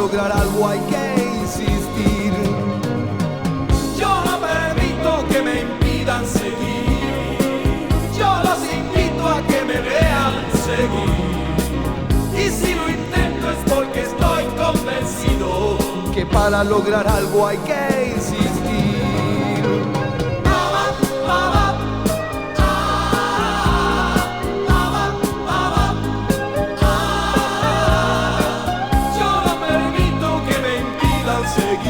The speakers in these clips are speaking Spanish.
lograr algo hay que insistir. Yo no permito que me impidan seguir. Yo los invito a que me vean seguir. Y si lo intento es porque estoy convencido Que para lograr algo hay que insistir. Yo no permito que me impidan seguir.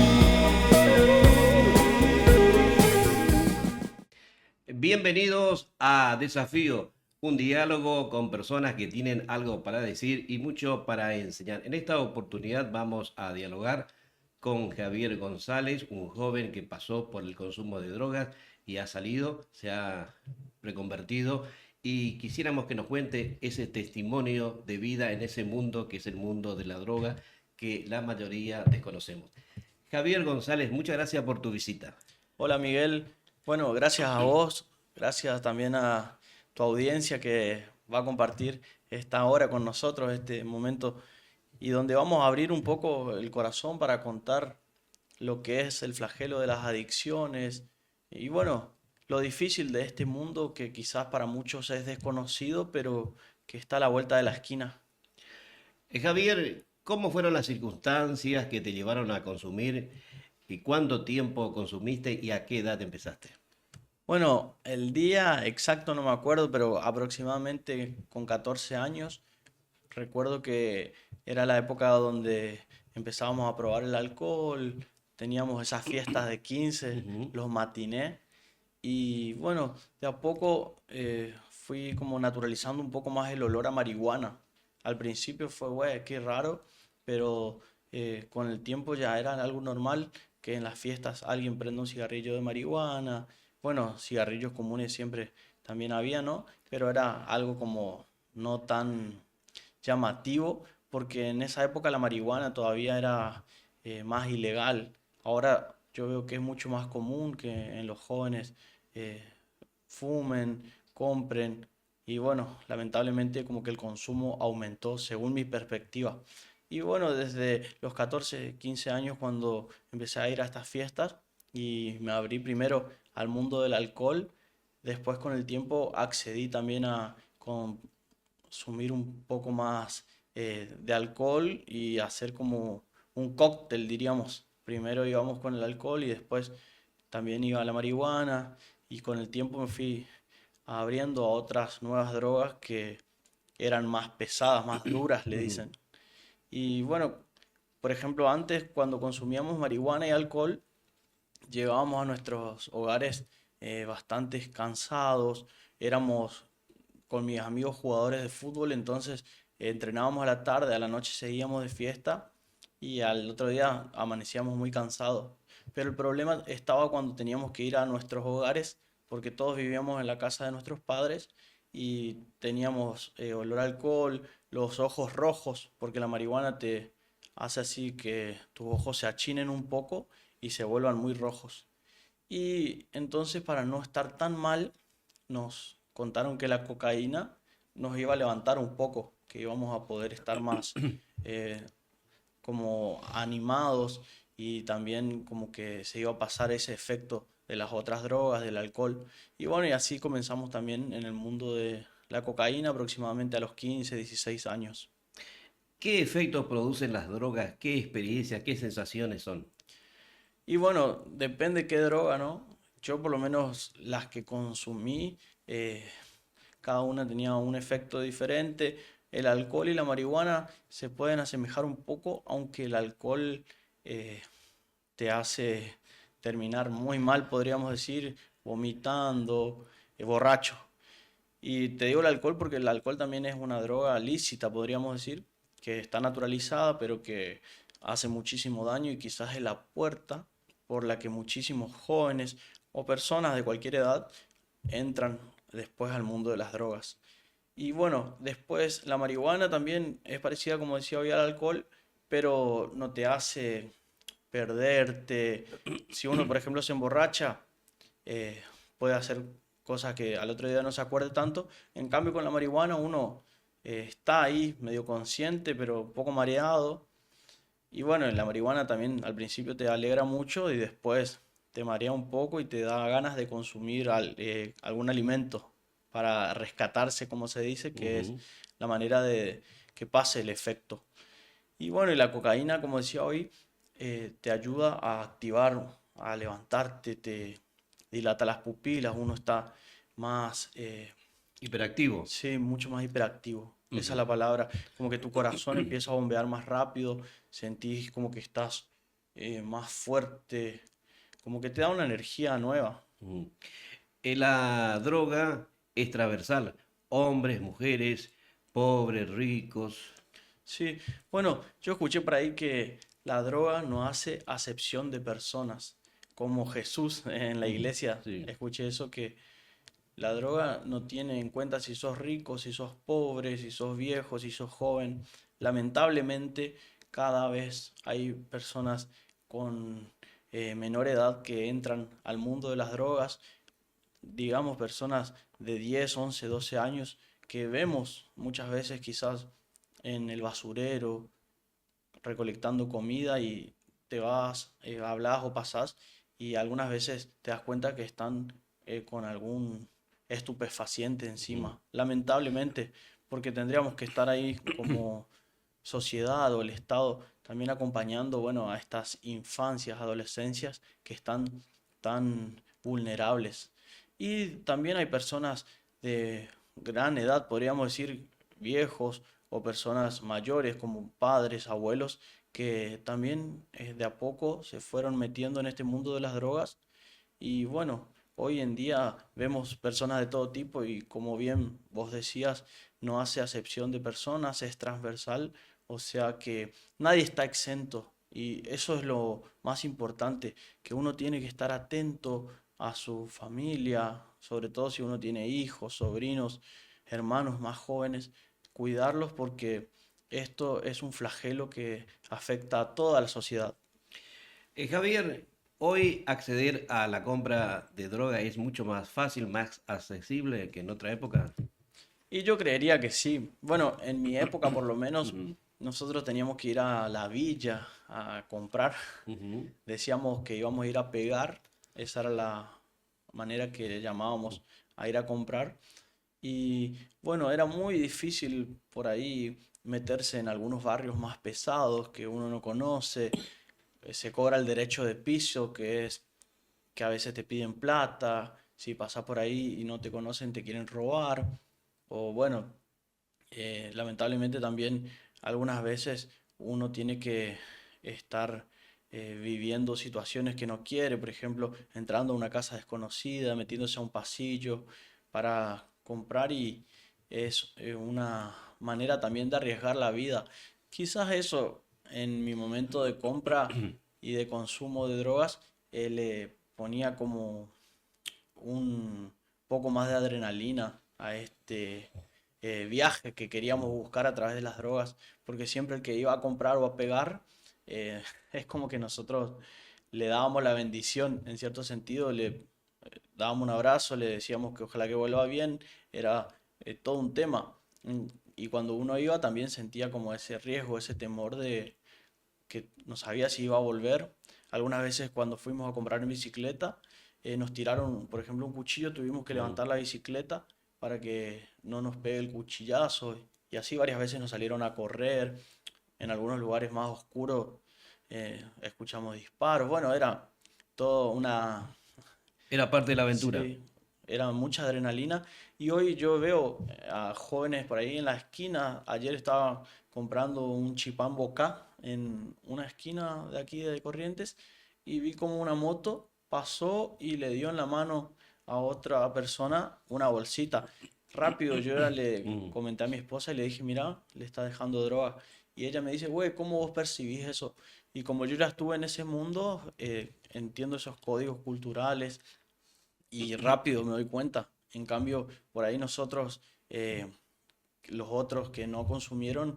Bienvenidos a Desafío, un diálogo con personas que tienen algo para decir y mucho para enseñar. En esta oportunidad vamos a dialogar con Javier González, un joven que pasó por el consumo de drogas y ha salido, se ha reconvertido, y quisiéramos que nos cuente ese testimonio de vida en ese mundo que es el mundo de la droga que la mayoría desconocemos. Javier González, muchas gracias por tu visita. Hola Miguel, bueno, gracias a vos, gracias también a tu audiencia que va a compartir esta hora con nosotros, este momento, y donde vamos a abrir un poco el corazón para contar lo que es el flagelo de las adicciones y bueno, lo difícil de este mundo que quizás para muchos es desconocido, pero que está a la vuelta de la esquina. Javier, ¿cómo fueron las circunstancias que te llevaron a consumir y cuánto tiempo consumiste y a qué edad empezaste? Bueno, el día exacto no me acuerdo, pero aproximadamente con 14 años. Recuerdo que era la época donde empezábamos a probar el alcohol, teníamos esas fiestas de 15, los matinés, y bueno, de a poco fui como naturalizando un poco más el olor a marihuana. Al principio fue, güey, qué raro, pero con el tiempo ya era algo normal que en las fiestas alguien prenda un cigarrillo de marihuana. Bueno, cigarrillos comunes siempre también había, ¿no? Pero era algo como no tan llamativo, porque en esa época la marihuana todavía era más ilegal. Ahora yo veo que es mucho más común que en los jóvenes eh, fumen, compren, y bueno, lamentablemente como que el consumo aumentó según mi perspectiva. Y bueno, desde los 14 15 años cuando empecé a ir a estas fiestas y me abrí primero al mundo del alcohol, después con el tiempo accedí también a consumir un poco más de alcohol y hacer como un cóctel, diríamos. Primero íbamos con el alcohol y después también iba la marihuana y con el tiempo me fui abriendo a otras nuevas drogas que eran más pesadas, más duras, le dicen. Y bueno, por ejemplo, antes cuando consumíamos marihuana y alcohol, llegábamos a nuestros hogares bastante cansados, éramos con mis amigos jugadores de fútbol, entonces entrenábamos a la tarde, a la noche seguíamos de fiesta y al otro día amanecíamos muy cansados. Pero el problema estaba cuando teníamos que ir a nuestros hogares, porque todos vivíamos en la casa de nuestros padres y teníamos olor a alcohol, los ojos rojos, porque la marihuana te hace así que tus ojos se achinen un poco y se vuelvan muy rojos. Y entonces para no estar tan mal, nos contaron que la cocaína nos iba a levantar un poco, que íbamos a poder estar más eh, como animados y también como que se iba a pasar ese efecto de las otras drogas, del alcohol. Y bueno, y así comenzamos también en el mundo de la cocaína aproximadamente a los 15 16 años. ¿Qué efectos producen las drogas? ¿Qué experiencias, qué sensaciones son? Y bueno, depende qué droga, ¿no? Yo por lo menos las que consumí, cada una tenía un efecto diferente. El alcohol y la marihuana se pueden asemejar un poco, aunque el alcohol eh, te hace terminar muy mal, podríamos decir, vomitando, borracho. Y te digo el alcohol porque el alcohol también es una droga lícita, podríamos decir, que está naturalizada, pero que hace muchísimo daño y quizás es la puerta por la que muchísimos jóvenes o personas de cualquier edad entran después al mundo de las drogas. Y bueno, después la marihuana también es parecida, como decía hoy, al alcohol, pero no te hace perderte. Si uno, por ejemplo, se emborracha, eh, puede hacer cosas que al otro día no se acuerde tanto. En cambio, con la marihuana uno está ahí medio consciente, pero un poco mareado. Y bueno, la marihuana también al principio te alegra mucho y después te marea un poco y te da ganas de consumir algún alimento para rescatarse, como se dice, que es Ujú. la manera de que pase el efecto. Y bueno, y la cocaína, como decía hoy, te ayuda a activar, a levantarte, te dilata las pupilas, uno está más, Hiperactivo. sí, mucho más hiperactivo. Esa es Ujú. la palabra. Como que tu corazón empieza a bombear más rápido, sentís como que estás más fuerte, como que te da una energía nueva. Ujú. La droga es transversal. Hombres, mujeres, pobres, ricos. Sí, bueno, yo escuché por ahí que la droga no hace acepción de personas, como Jesús en la Ujú. iglesia. Sí. Escuché eso que la droga no tiene en cuenta si sos rico, si sos pobre, si sos viejo, si sos joven. Lamentablemente, cada vez hay personas con menor edad que entran al mundo de las drogas, digamos personas de 10, 11, 12 años que vemos muchas veces quizás en el basurero recolectando comida y te vas, hablas o pasás y algunas veces te das cuenta que están con algún estupefaciente Ujú. encima. Lamentablemente, porque tendríamos que estar ahí como sociedad o el Estado también acompañando, bueno, a estas infancias, adolescencias que están tan vulnerables. Y también hay personas de gran edad, podríamos decir viejos o personas mayores como padres, abuelos, que también de a poco se fueron metiendo en este mundo de las drogas y bueno, hoy en día vemos personas de todo tipo y como bien vos decías, no hace acepción de personas, es transversal, o sea que nadie está exento y eso es lo más importante, que uno tiene que estar atento a su familia, sobre todo si uno tiene hijos, sobrinos, hermanos más jóvenes, cuidarlos porque esto es un flagelo que afecta a toda la sociedad. Javier, hoy acceder a la compra de droga es mucho más fácil, más accesible que en otra época. Y yo creería que sí. Bueno, en mi época por lo menos Ujú. nosotros teníamos que ir a la villa a comprar. Ujú. Decíamos que íbamos a ir a pegar. Esa era la manera que le llamábamos a ir a comprar. Y bueno, era muy difícil por ahí meterse en algunos barrios más pesados que uno no conoce. Se cobra el derecho de piso, que es que a veces te piden plata. Si pasas por ahí y no te conocen, te quieren robar. O bueno, lamentablemente también algunas veces uno tiene que estar viviendo situaciones que no quiere, por ejemplo, entrando a una casa desconocida, metiéndose a un pasillo para comprar y es una manera también de arriesgar la vida. Quizás eso en mi momento de compra y de consumo de drogas le ponía como un poco más de adrenalina a este viaje que queríamos buscar a través de las drogas, porque siempre el que iba a comprar o a pegar, es como que nosotros le dábamos la bendición, en cierto sentido, le dábamos un abrazo, le decíamos que ojalá que vuelva bien, era todo un tema. Y cuando uno iba también sentía como ese riesgo, ese temor de que no sabía si iba a volver. Algunas veces cuando fuimos a comprar en bicicleta, nos tiraron, por ejemplo, un cuchillo, tuvimos que Mm. levantar la bicicleta para que no nos pegue el cuchillazo. Y así varias veces nos salieron a correr. En algunos lugares más oscuros escuchamos disparos. Bueno, era todo una, Era parte de la aventura. sí, era mucha adrenalina y hoy yo veo a jóvenes por ahí en la esquina. Ayer estaba comprando un chipán Bocá en una esquina de aquí de Corrientes y vi como una moto pasó y le dio en la mano a otra persona una bolsita. Rápido yo ya le Mm. comenté a mi esposa y le dije, mira, le está dejando droga. Y ella me dice, güey, ¿cómo vos percibís eso? Y como yo ya estuve en ese mundo, entiendo esos códigos culturales y rápido me doy cuenta. En cambio, por ahí nosotros, los otros que no consumieron,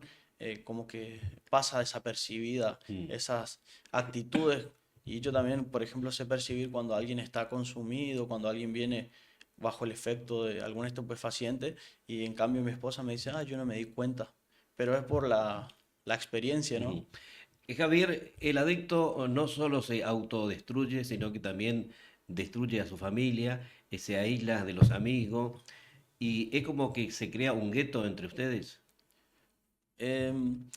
como que pasa desapercibida Mm. esas actitudes. Y yo también, por ejemplo, sé percibir cuando alguien está consumido, cuando alguien viene bajo el efecto de algún estupefaciente y en cambio mi esposa me dice, ah, yo no me di cuenta. Pero es por la experiencia, ¿no? Ujú. Javier, el adicto no solo se autodestruye, sino que también destruye a su familia, se aísla de los amigos y es como que se crea un gueto entre ustedes. Em,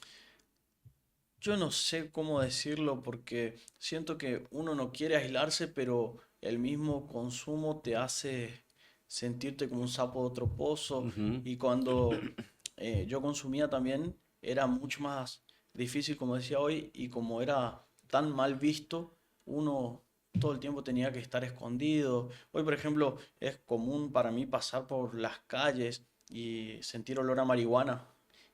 yo no sé cómo decirlo porque siento que uno no quiere aislarse, pero el mismo consumo te hace sentirte como un sapo de otro pozo. Ujú. Y cuando yo consumía también era mucho más difícil, como decía hoy, y como era tan mal visto, uno todo el tiempo tenía que estar escondido. Hoy, por ejemplo, es común para mí pasar por las calles y sentir olor a marihuana.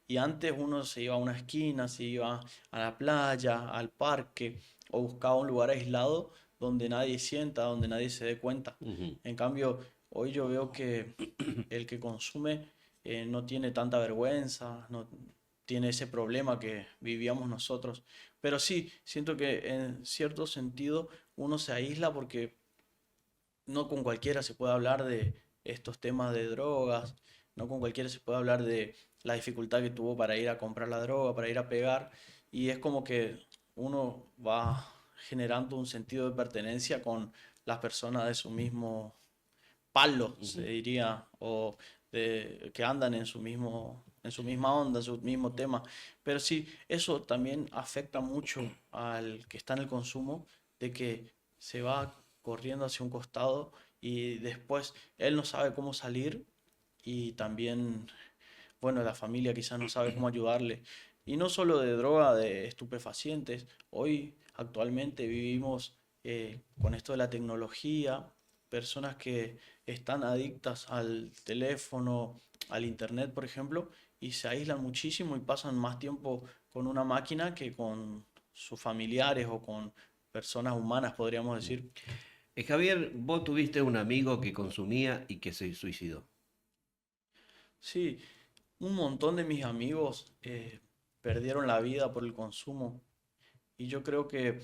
Y antes uno se iba a una esquina, se iba a la playa, al parque, o buscaba un lugar aislado donde nadie sienta, donde nadie se dé cuenta. Ujú. En cambio, hoy yo veo que el que consume no tiene tanta vergüenza, no tiene ese problema que vivíamos nosotros. Pero sí, siento que en cierto sentido uno se aísla porque no con cualquiera se puede hablar de estos temas de drogas, no con cualquiera se puede hablar de la dificultad que tuvo para ir a comprar la droga, para ir a pegar, y es como que uno va generando un sentido de pertenencia con las personas de su mismo palo, se Ujú. diría, o de, que andan en su misma onda, en su mismo tema. Pero sí, eso también afecta mucho al que está en el consumo, de que se va corriendo hacia un costado y después él no sabe cómo salir y también, bueno, la familia quizás no sabe cómo ayudarle. Y no solo de droga, de estupefacientes. Hoy, actualmente, vivimos con esto de la tecnología, personas que están adictas al teléfono, al internet, por ejemplo, y se aíslan muchísimo y pasan más tiempo con una máquina que con sus familiares o con personas humanas, podríamos decir. Javier, vos tuviste un amigo que consumía y que se suicidó. Sí, un montón de mis amigos perdieron la vida por el consumo y yo creo que,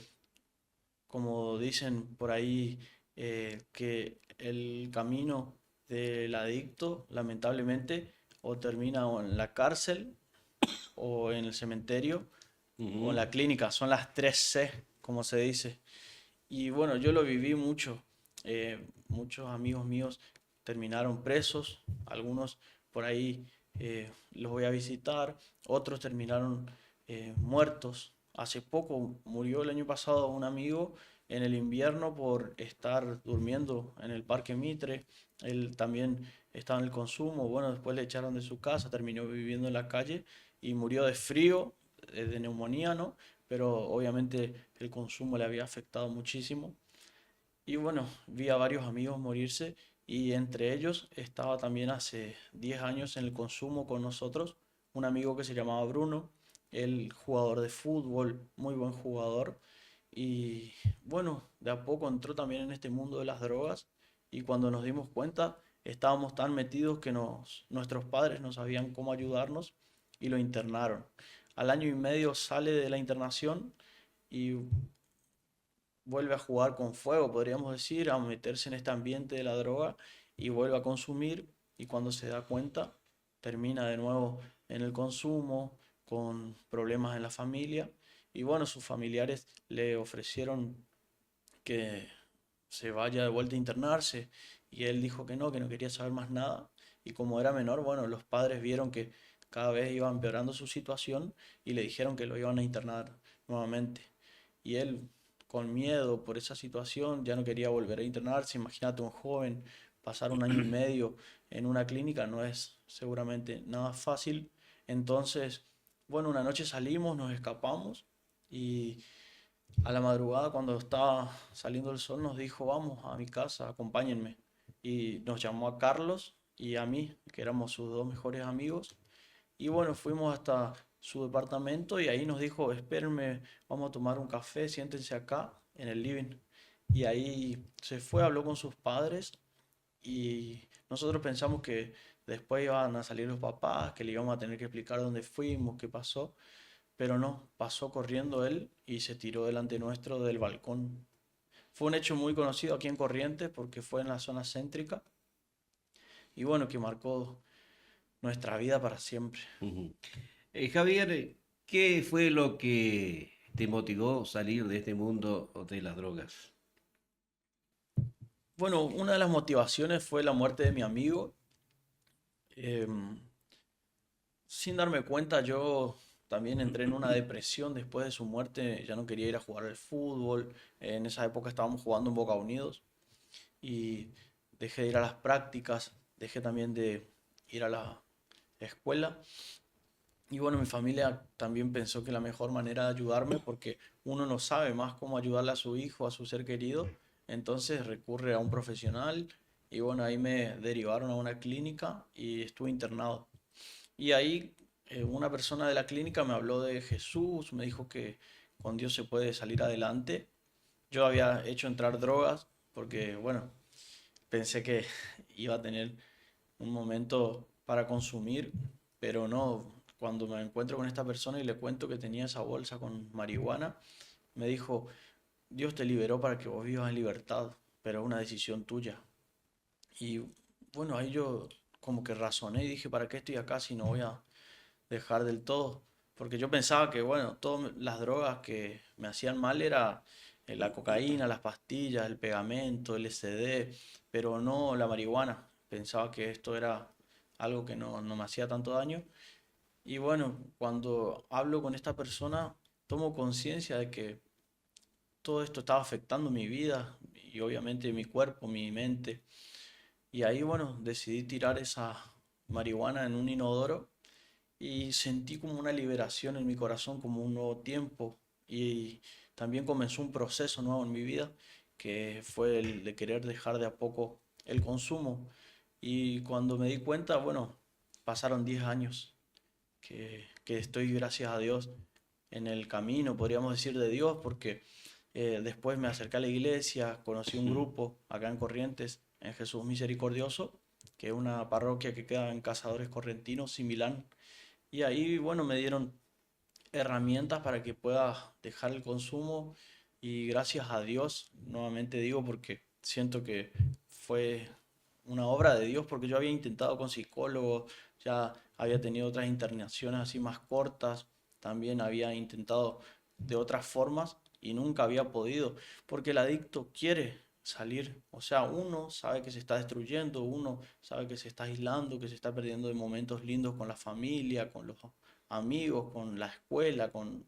como dicen por ahí, que el camino del adicto, lamentablemente, o termina o en la cárcel, o en el cementerio, o en Ujú. la clínica. Son las 3 C, como se dice. Y bueno, yo lo viví mucho. Muchos amigos míos terminaron presos, algunos por ahí los voy a visitar, otros terminaron muertos. Hace poco murió el año pasado un amigo en el invierno por estar durmiendo en el Parque Mitre. Él también estaba en el consumo. Bueno, después le echaron de su casa, terminó viviendo en la calle y murió de frío, de neumonía, ¿no? Pero obviamente el consumo le había afectado muchísimo. Y bueno, vi a varios amigos morirse y entre ellos estaba también hace 10 años en el consumo con nosotros un amigo que se llamaba Bruno, el jugador de fútbol, muy buen jugador. Y bueno, de a poco entró también en este mundo de las drogas y cuando nos dimos cuenta estábamos tan metidos que nuestros padres no sabían cómo ayudarnos y lo internaron. Al año y medio sale de la internación y vuelve a jugar con fuego, podríamos decir, a meterse en este ambiente de la droga y vuelve a consumir y cuando se da cuenta termina de nuevo en el consumo, con problemas en la familia y bueno, sus familiares le ofrecieron que se vaya de vuelta a internarse y él dijo que no quería saber más nada y como era menor, bueno, los padres vieron que cada vez iba empeorando su situación y le dijeron que lo iban a internar nuevamente. Y él, con miedo por esa situación, ya no quería volver a internarse. Imagínate un joven pasar un año y medio en una clínica no es seguramente nada fácil. Entonces, bueno, una noche salimos, nos escapamos y a la madrugada, cuando estaba saliendo el sol, nos dijo, vamos a mi casa, acompáñenme. Y nos llamó a Carlos y a mí, que éramos sus dos mejores amigos. Y bueno, fuimos hasta su departamento y ahí nos dijo, espérenme, vamos a tomar un café, siéntense acá en el living. Y ahí se fue, habló con sus padres y nosotros pensamos que después iban a salir los papás, que le íbamos a tener que explicar dónde fuimos, qué pasó. Pero no, pasó corriendo él y se tiró delante nuestro del balcón. Fue un hecho muy conocido aquí en Corrientes porque fue en la zona céntrica y bueno, que marcó nuestra vida para siempre. Ujú. Javier, ¿qué fue lo que te motivó salir de este mundo de las drogas? Bueno, una de las motivaciones fue la muerte de mi amigo. Em, Sin darme cuenta, yo también entré en una depresión después de su muerte. Ya no quería ir a jugar al fútbol. En esa época estábamos jugando en Boca Unidos y dejé de ir a las prácticas, dejé también de ir a la escuela. Y bueno, mi familia también pensó que la mejor manera de ayudarme, porque uno no sabe más cómo ayudarle a su hijo, a su ser querido, entonces recurre a un profesional y bueno, ahí me derivaron a una clínica y estuve internado. Y ahí una persona de la clínica me habló de Jesús, me dijo que con Dios se puede salir adelante. Yo había hecho entrar drogas porque, bueno, pensé que iba a tener un momento para consumir, pero no. Cuando me encuentro con esta persona y le cuento que tenía esa bolsa con marihuana, me dijo, Dios te liberó para que vos vivas en libertad, pero es una decisión tuya. Y bueno, ahí yo como que razoné y dije, ¿para qué estoy acá si no voy a dejar del todo? Porque yo pensaba que, bueno, todas las drogas que me hacían mal era la cocaína, las pastillas, el pegamento, el LSD, pero no la marihuana. Pensaba que esto era algo que no me hacía tanto daño. Y bueno, cuando hablo con esta persona, tomo conciencia de que todo esto estaba afectando mi vida y obviamente mi cuerpo, mi mente. Y ahí, bueno, decidí tirar esa marihuana en un inodoro y sentí como una liberación en mi corazón, como un nuevo tiempo. Y también comenzó un proceso nuevo en mi vida, que fue el de querer dejar de a poco el consumo. Y cuando me di cuenta, bueno, pasaron 10 años que estoy, gracias a Dios, en el camino, podríamos decir, de Dios, porque después me acerqué a la iglesia, conocí un grupo acá en Corrientes, en Jesús Misericordioso, que es una parroquia que queda en Cazadores Correntinos, Similán. Y ahí, bueno, me dieron herramientas para que pueda dejar el consumo y gracias a Dios, nuevamente digo, porque siento que fue una obra de Dios, porque yo había intentado con psicólogos, ya había tenido otras internaciones así más cortas, también había intentado de otras formas y nunca había podido, porque el adicto quiere salir, o sea, uno sabe que se está destruyendo, uno sabe que se está aislando, que se está perdiendo de momentos lindos con la familia, con los amigos, con la escuela, con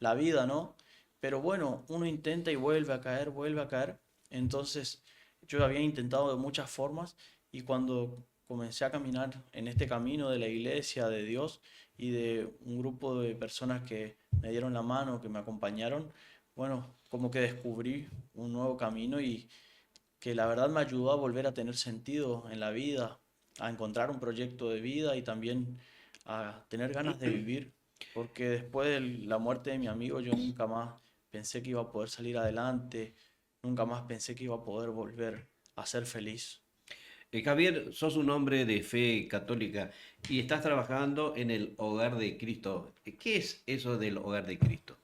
la vida, ¿no? Pero bueno, uno intenta y vuelve a caer, vuelve a caer. Entonces, yo había intentado de muchas formas y cuando comencé a caminar en este camino de la iglesia, de Dios y de un grupo de personas que me dieron la mano, que me acompañaron, bueno, como que descubrí un nuevo camino y que la verdad me ayudó a volver a tener sentido en la vida, a encontrar un proyecto de vida y también a tener ganas de vivir, porque después de la muerte de mi amigo yo nunca más pensé que iba a poder salir adelante, nunca más pensé que iba a poder volver a ser feliz. Javier, sos un hombre de fe católica y estás trabajando en el Hogar de Cristo. ¿Qué es eso del Hogar de Cristo?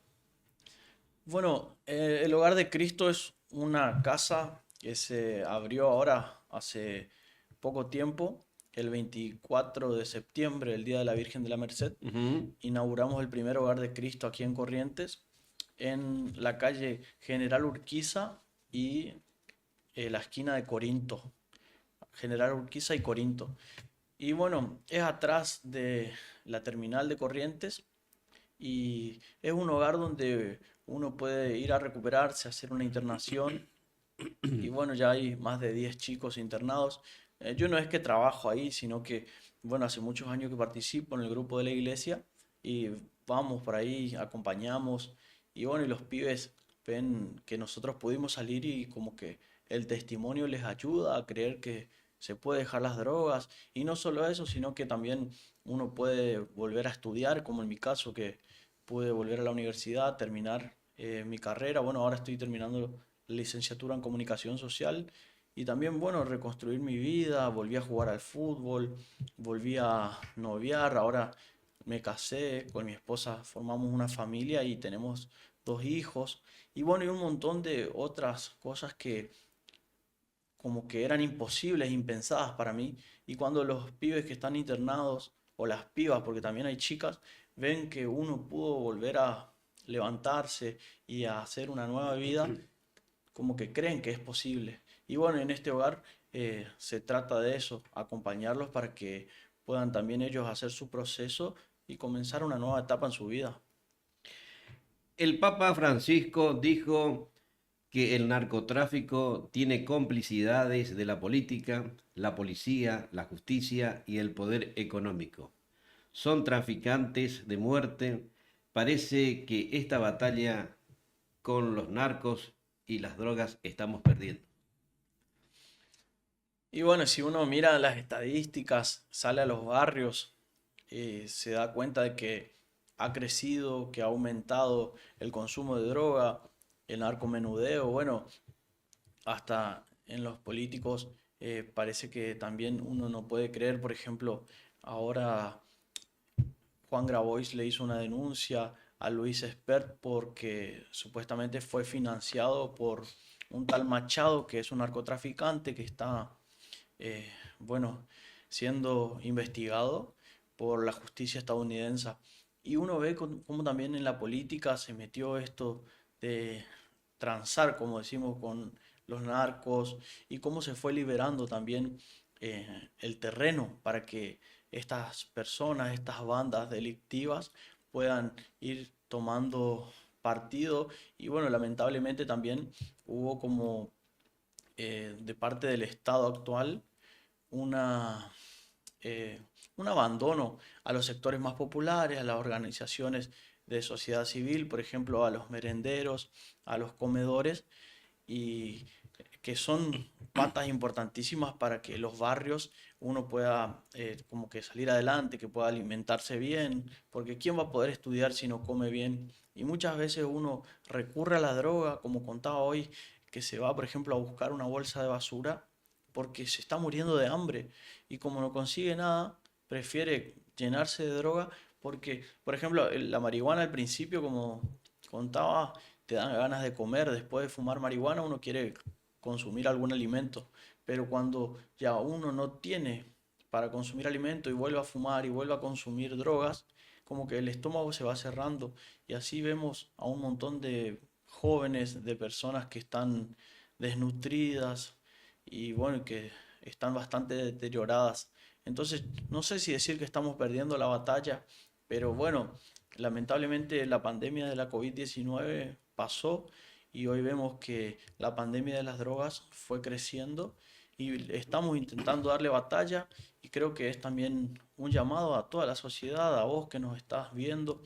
Bueno, el Hogar de Cristo es una casa que se abrió ahora hace poco tiempo, el 24 de septiembre, el Día de la Virgen de la Merced. Ujú. Inauguramos el primer Hogar de Cristo aquí en Corrientes, en la calle General Urquiza y la esquina de Corinto. General Urquiza y Corinto. Y bueno, es atrás de la terminal de Corrientes y es un hogar donde uno puede ir a recuperarse, hacer una internación y bueno, ya hay más de 10 chicos internados. Yo no es que trabajo ahí, sino que, bueno, hace muchos años que participo en el grupo de la iglesia y vamos por ahí, acompañamos y bueno, y los pibes ven que nosotros pudimos salir y como que el testimonio les ayuda a creer que se puede dejar las drogas y no solo eso, sino que también uno puede volver a estudiar, como en mi caso que pude volver a la universidad, terminar mi carrera. Bueno, ahora estoy terminando la licenciatura en comunicación social y también, bueno, reconstruir mi vida, volví a jugar al fútbol, volví a noviar, ahora me casé con mi esposa, formamos una familia y tenemos 2 hijos y bueno, y un montón de otras cosas que como que eran imposibles, impensadas para mí. Y cuando los pibes que están internados, o las pibas, porque también hay chicas, ven que uno pudo volver levantarse y a hacer una nueva vida, como que creen que es posible. Y bueno, en este hogar se trata de eso, acompañarlos para que puedan también ellos hacer su proceso y comenzar una nueva etapa en su vida. El Papa Francisco dijo que el narcotráfico tiene complicidades de la política, la policía, la justicia y el poder económico. Son traficantes de muerte. Parece que esta batalla con los narcos y las drogas estamos perdiendo. Y bueno, si uno mira las estadísticas, sale a los barrios, se da cuenta de que ha crecido, que ha aumentado el consumo de droga, el narcomenudeo, bueno, hasta en los políticos parece que también uno no puede creer, por ejemplo, ahora Juan Grabois le hizo una denuncia a Luis Espert porque supuestamente fue financiado por un tal Machado, que es un narcotraficante que está, bueno, siendo investigado por la justicia estadounidense. Y uno ve cómo también en la política se metió esto de transar, como decimos, con los narcos y cómo se fue liberando también el terreno para que estas personas, estas bandas delictivas puedan ir tomando partido. Y bueno, lamentablemente también hubo como de parte del Estado actual una, un abandono a los sectores más populares, a las organizaciones de sociedad civil, por ejemplo, a los merenderos, a los comedores, y que son patas importantísimas para que los barrios uno pueda como que salir adelante, que pueda alimentarse bien, porque ¿quién va a poder estudiar si no come bien? Y muchas veces uno recurre a la droga, como contaba hoy, que se va, por ejemplo, a buscar una bolsa de basura porque se está muriendo de hambre y como no consigue nada, prefiere llenarse de droga porque, por ejemplo, la marihuana al principio, como contaba, te dan ganas de comer. Después de fumar marihuana uno quiere consumir algún alimento, pero cuando ya uno no tiene para consumir alimento y vuelve a fumar y vuelve a consumir drogas, como que el estómago se va cerrando y así vemos a un montón de jóvenes, de personas que están desnutridas y bueno, que están bastante deterioradas. Entonces, no sé si decir que estamos perdiendo la batalla, pero bueno, lamentablemente la pandemia de la COVID-19 pasó y hoy vemos que la pandemia de las drogas fue creciendo y estamos intentando darle batalla y creo que es también un llamado a toda la sociedad, a vos que nos estás viendo,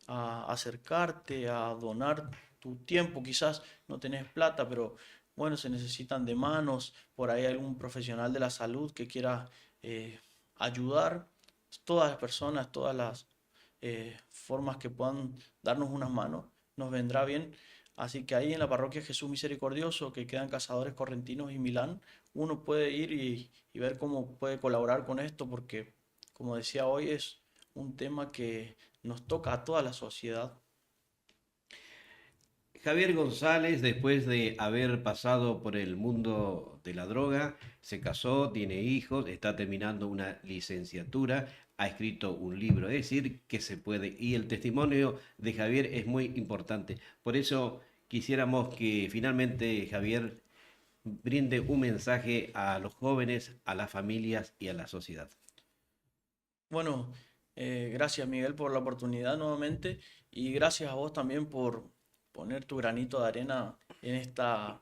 a acercarte, a donar tu tiempo. Quizás no tenés plata, pero bueno, se necesitan de manos, por ahí algún profesional de la salud que quiera eh, ayudar, todas las personas, todas las formas que puedan darnos unas manos, nos vendrá bien. Así que ahí en la parroquia Jesús Misericordioso, que quedan Cazadores Correntinos y Milán, uno puede ir y ver cómo puede colaborar con esto, porque como decía hoy, es un tema que nos toca a toda la sociedad. Javier González, después de haber pasado por el mundo de la droga, se casó, tiene hijos, está terminando una licenciatura, ha escrito un libro, es decir, que se puede. Y el testimonio de Javier es muy importante. Por eso quisiéramos que finalmente Javier brinde un mensaje a los jóvenes, a las familias y a la sociedad. Bueno, gracias Miguel por la oportunidad nuevamente y gracias a vos también por poner tu granito de arena en esta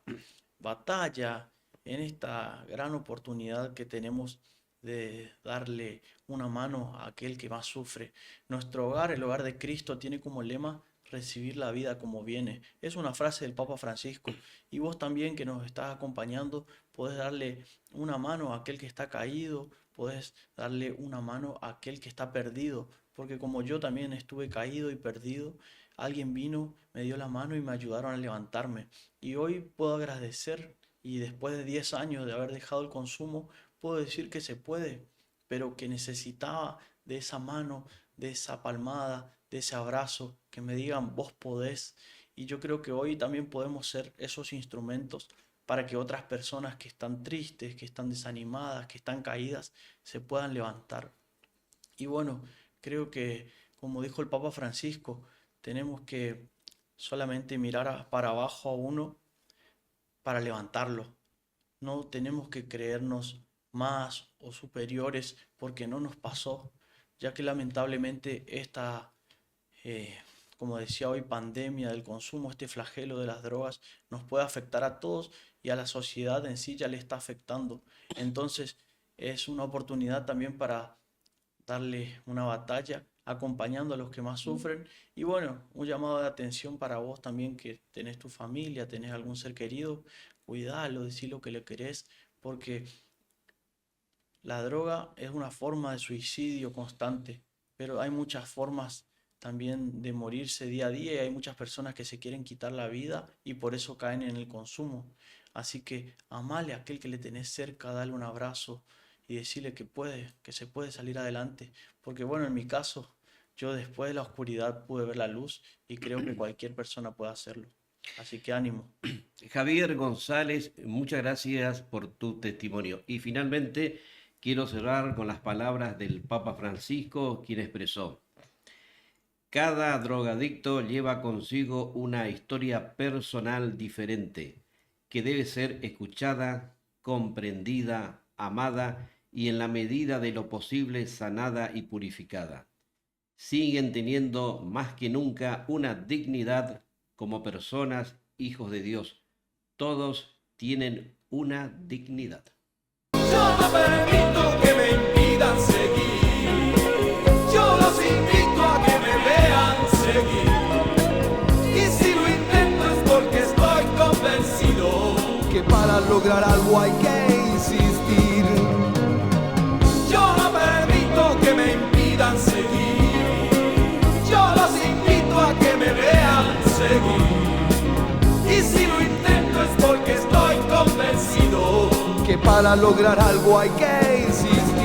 batalla, en esta gran oportunidad que tenemos de darle una mano a aquel que más sufre. Nuestro hogar, el hogar de Cristo, tiene como lema recibir la vida como viene. Es una frase del Papa Francisco y vos también que nos estás acompañando podés darle una mano a aquel que está caído, podés darle una mano a aquel que está perdido, porque como yo también estuve caído y perdido, alguien vino, me dio la mano y me ayudaron a levantarme. Y hoy puedo agradecer y después de 10 años de haber dejado el consumo, puedo decir que se puede, pero que necesitaba de esa mano, de esa palmada, de ese abrazo, que me digan vos podés. Y yo creo que hoy también podemos ser esos instrumentos para que otras personas que están tristes, que están desanimadas, que están caídas, se puedan levantar. Y bueno, creo que, como dijo el Papa Francisco, tenemos que solamente mirar para abajo a uno para levantarlo. No tenemos que creernos más o superiores porque no nos pasó, ya que lamentablemente esta, como decía hoy, pandemia del consumo, este flagelo de las drogas, nos puede afectar a todos y a la sociedad en sí ya le está afectando. Entonces es una oportunidad también para darle una batalla, acompañando a los que más sufren. Y bueno, un llamado de atención para vos también que tenés tu familia, tenés algún ser querido, cuidalo, decí lo que le querés, porque la droga es una forma de suicidio constante, pero hay muchas formas también de morirse día a día y hay muchas personas que se quieren quitar la vida y por eso caen en el consumo. Así que amale a aquel que le tenés cerca, dale un abrazo y decirle que puede, que se puede salir adelante. Porque bueno, en mi caso, yo después de la oscuridad pude ver la luz y creo que cualquier persona puede hacerlo. Así que ánimo. Javier González, muchas gracias por tu testimonio. Y finalmente quiero cerrar con las palabras del Papa Francisco, quien expresó: cada drogadicto lleva consigo una historia personal diferente que debe ser escuchada, comprendida, amada y en la medida de lo posible sanada y purificada. Siguen teniendo más que nunca una dignidad como personas, hijos de Dios. Todos tienen una dignidad. Yo no permito que me impidan seguir. Yo los invito a que me vean seguir. Y si lo intento es porque estoy convencido que para lograr algo hay que insistir. yo no permito que me impidan seguir. Yo los invito a que me vean seguir. Y si lo intento es porque estoy convencido Que para lograr algo hay que insistir.